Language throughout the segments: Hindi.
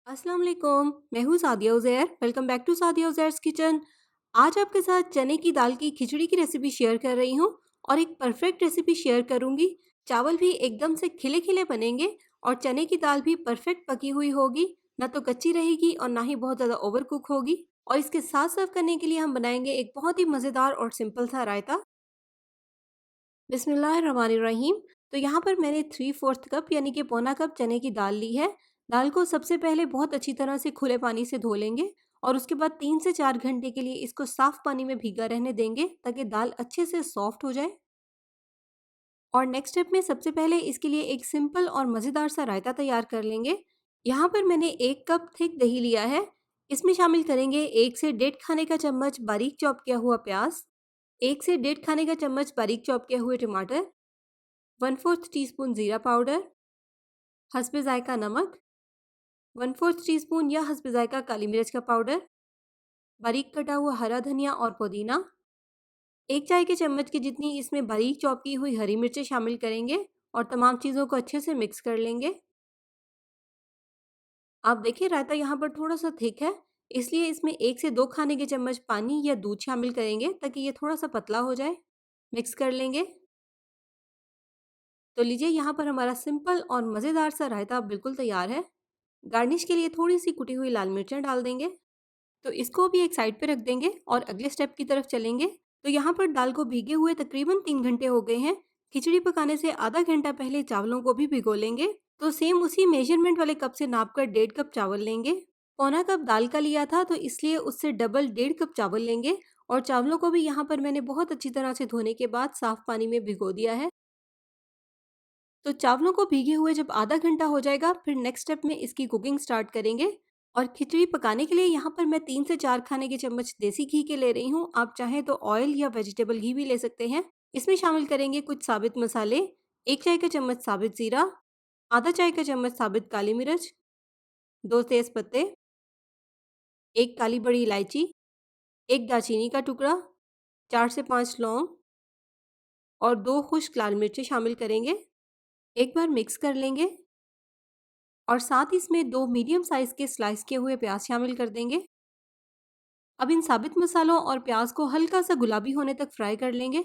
अस्सलाम वालेकुम। मैं हूँ Sadia Uzair. Welcome back to Sadia Uzair's kitchen. आज आपके साथ चने की दाल की खिचड़ी की रेसिपी शेयर कर रही हूँ और एक परफेक्ट रेसिपी शेयर करूँगी। चावल भी एकदम से खिले-खिले बनेंगे और चने की दाल भी परफेक्ट पकी हुई होगी, ना तो कच्ची रहेगी और ना ही बहुत ज़्यादा ओवर कुक होगी। और इसके साथ सर्व करने के लिए हम बनाएंगे एक बहुत ही मज़ेदार और सिंपल सा रायता। बिस्मिल्लाहिर्रहमानिर्रहीम। तो यहाँ पर मैंने 3/4 कप यानी कि पौना कप चने की दाल ली है। दाल को सबसे पहले बहुत अच्छी तरह से खुले पानी से धो लेंगे और उसके बाद 3 से 4 घंटे के लिए इसको साफ पानी में भीगा रहने देंगे ताकि दाल अच्छे से सॉफ्ट हो जाए। और नेक्स्ट स्टेप में सबसे पहले इसके लिए एक सिंपल और मज़ेदार सा रायता तैयार कर लेंगे। यहाँ पर मैंने 1 कप थिक दही लिया है। इसमें शामिल करेंगे 1 से डेढ़ खाने का चम्मच बारीक चॉप किया हुआ प्याज, 1 से डेढ़ खाने का चम्मच बारीक चॉप किए हुए टमाटर, 1/4 टीस्पून जीरा पाउडर, हस्बे जायका नमक, 1/4 टीस्पून या हस्बे जायका काली मिर्च का पाउडर, बारीक कटा हुआ हरा धनिया और पुदीना, 1 चाय के चम्मच की जितनी इसमें बारीक चॉप की हुई हरी मिर्चें शामिल करेंगे और तमाम चीज़ों को अच्छे से मिक्स कर लेंगे। आप देखिए रायता यहाँ पर थोड़ा सा थिक है, इसलिए इसमें 1 से 2 खाने के चम्मच पानी या दूध शामिल करेंगे ताकि ये थोड़ा सा पतला हो जाए। मिक्स कर लेंगे। तो लीजिए यहाँ पर हमारा सिंपल और मज़ेदार सा रायता बिल्कुल तैयार है। गार्निश के लिए थोड़ी सी कुटी हुई लाल मिर्चें डाल देंगे। तो इसको भी एक साइड पे रख देंगे और अगले स्टेप की तरफ चलेंगे। तो यहाँ पर दाल को भीगे हुए तकरीबन 3 घंटे हो गए हैं। खिचड़ी पकाने से आधा घंटा पहले चावलों को भी भिगो लेंगे। तो सेम उसी मेजरमेंट वाले कप से नापकर 1.5 कप चावल लेंगे। पौना कप दाल का लिया था तो इसलिए उससे डबल 1.5 कप चावल लेंगे। और चावलों को भी यहाँ पर मैंने बहुत अच्छी तरह से धोने के बाद साफ पानी में भिगो दिया है। तो चावलों को भीगे हुए जब आधा घंटा हो जाएगा फिर नेक्स्ट स्टेप में इसकी कुकिंग स्टार्ट करेंगे। और खिचड़ी पकाने के लिए यहाँ पर मैं 3 से 4 खाने के चम्मच देसी घी के ले रही हूँ। आप चाहें तो ऑयल या वेजिटेबल घी भी ले सकते हैं। इसमें शामिल करेंगे कुछ साबित मसाले, 1 चाय का चम्मच साबित जीरा, आधा चाय का चम्मच साबित काली मिर्च, 2 तेज पत्ते, 1 काली बड़ी इलायची, 1 दालचीनी का टुकड़ा, 4 से 5 लौंग और 2 खुश्क लाल मिर्चें शामिल करेंगे। एक बार मिक्स कर लेंगे और साथ ही इसमें 2 मीडियम साइज़ के स्लाइस किए हुए प्याज शामिल कर देंगे। अब इन साबित मसालों और प्याज को हल्का सा गुलाबी होने तक फ्राई कर लेंगे।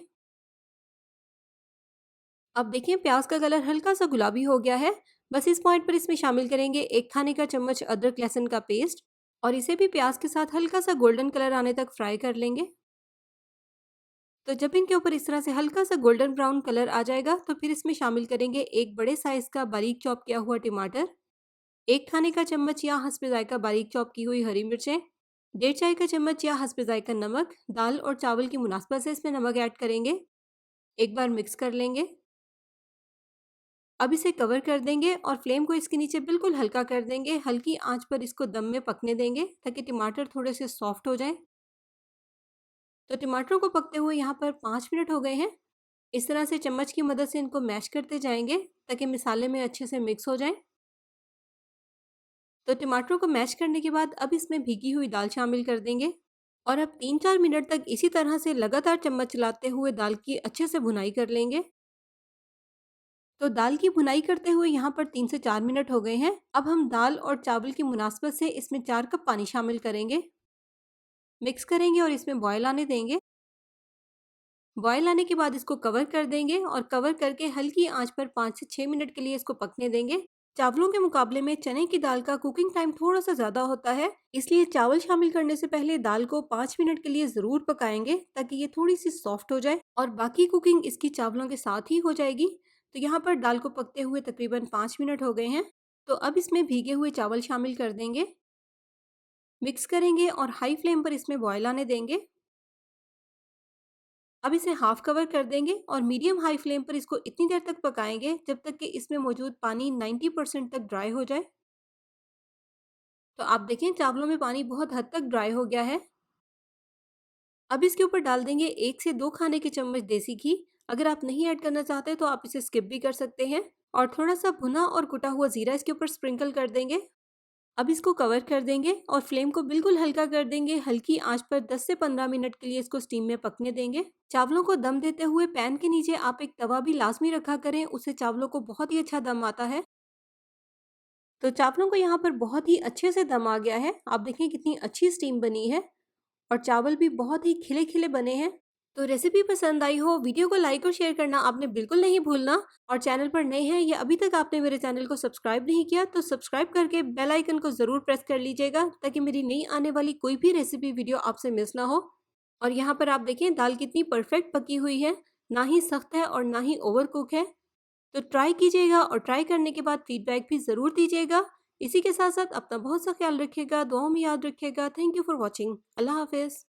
अब देखिए प्याज का कलर हल्का सा गुलाबी हो गया है। बस इस पॉइंट पर इसमें शामिल करेंगे 1 खाने का चम्मच अदरक लहसुन का पेस्ट और इसे भी प्याज के साथ हल्का सा गोल्डन कलर आने तक फ्राई कर लेंगे। तो जब इनके ऊपर इस तरह से हल्का सा गोल्डन ब्राउन कलर आ जाएगा तो फिर इसमें शामिल करेंगे एक बड़े साइज का बारीक चॉप किया हुआ टमाटर, 1 खाने का चम्मच या हस्बे जायका बारीक चॉप की हुई हरी मिर्चें, डेढ़ चाय का चम्मच या हस्बे जायका नमक। दाल और चावल की मुनासबत से इसमें नमक ऐड करेंगे। एक बार मिक्स कर लेंगे। अब इसे कवर कर देंगे और फ्लेम को इसके नीचे बिल्कुल हल्का कर देंगे। हल्की आंच पर इसको दम में पकने देंगे ताकि टमाटर थोड़े से सॉफ्ट हो जाएं। तो टमाटरों को पकते हुए यहाँ पर 5 मिनट हो गए हैं। इस तरह से चम्मच की मदद से इनको मैश करते जाएंगे ताकि मसाले में अच्छे से मिक्स हो जाएं। तो टमाटरों को मैश करने के बाद अब इसमें भीगी हुई दाल शामिल कर देंगे और अब 3-4 मिनट तक इसी तरह से लगातार चम्मच चलाते हुए दाल की अच्छे से भुनाई कर लेंगे। तो दाल की भुनाई करते हुए यहाँ पर 3 से 4 मिनट हो गए हैं। अब हम दाल और चावल की मुनासबत से इसमें 4 कप पानी शामिल करेंगे, मिक्स करेंगे और इसमें बॉयल आने देंगे। बॉयल आने के बाद इसको कवर कर देंगे और कवर करके हल्की आंच पर 5 से 6 मिनट के लिए इसको पकने देंगे। चावलों के मुकाबले में चने की दाल का कुकिंग टाइम थोड़ा सा ज़्यादा होता है, इसलिए चावल शामिल करने से पहले दाल को 5 मिनट के लिए ज़रूर पकाएंगे ताकि ये थोड़ी सी सॉफ्ट हो जाए और बाकी कुकिंग इसकी चावलों के साथ ही हो जाएगी। तो यहाँ पर दाल को पकते हुए तकरीबन 5 मिनट हो गए हैं। तो अब इसमें भीगे हुए चावल शामिल कर देंगे, मिक्स करेंगे और हाई फ्लेम पर इसमें बॉयल आने देंगे। अब इसे हाफ कवर कर देंगे और मीडियम हाई फ्लेम पर इसको इतनी देर तक पकाएंगे जब तक कि इसमें मौजूद पानी 90% तक ड्राई हो जाए। तो आप देखें चावलों में पानी बहुत हद तक ड्राई हो गया है। अब इसके ऊपर डाल देंगे 1 से 2 खाने के चम्मच देसी घी। अगर आप नहीं ऐड करना चाहते तो आप इसे स्किप भी कर सकते हैं। और थोड़ा सा भुना और कुटा हुआ जीरा इसके ऊपर स्प्रिंकल कर देंगे। अब इसको कवर कर देंगे और फ्लेम को बिल्कुल हल्का कर देंगे। हल्की आंच पर 10 से 15 मिनट के लिए इसको स्टीम में पकने देंगे। चावलों को दम देते हुए पैन के नीचे आप एक तवा भी लाजमी रखा करें, उससे चावलों को बहुत ही अच्छा दम आता है। तो चावलों को यहाँ पर बहुत ही अच्छे से दम आ गया है। आप देखें कितनी अच्छी स्टीम बनी है और चावल भी बहुत ही खिले-खिले बने हैं। तो रेसिपी पसंद आई हो, वीडियो को लाइक और शेयर करना आपने बिल्कुल नहीं भूलना और चैनल पर नए हैं या अभी तक आपने मेरे चैनल को सब्सक्राइब नहीं किया तो सब्सक्राइब करके बेल आइकन को ज़रूर प्रेस कर लीजिएगा ताकि मेरी नई आने वाली कोई भी रेसिपी वीडियो आपसे मिस ना हो। और यहाँ पर आप देखें दाल कितनी परफेक्ट पकी हुई है, ना ही सख्त है और ना ही ओवर कुक है। तो ट्राई कीजिएगा और ट्राई करने के बाद फीडबैक भी ज़रूर दीजिएगा। इसी के साथ-साथ अपना बहुत सा ख्याल रखिएगा, दुआओं में याद रखिएगा। Thank you for watching. अल्लाह हाफ़िज़।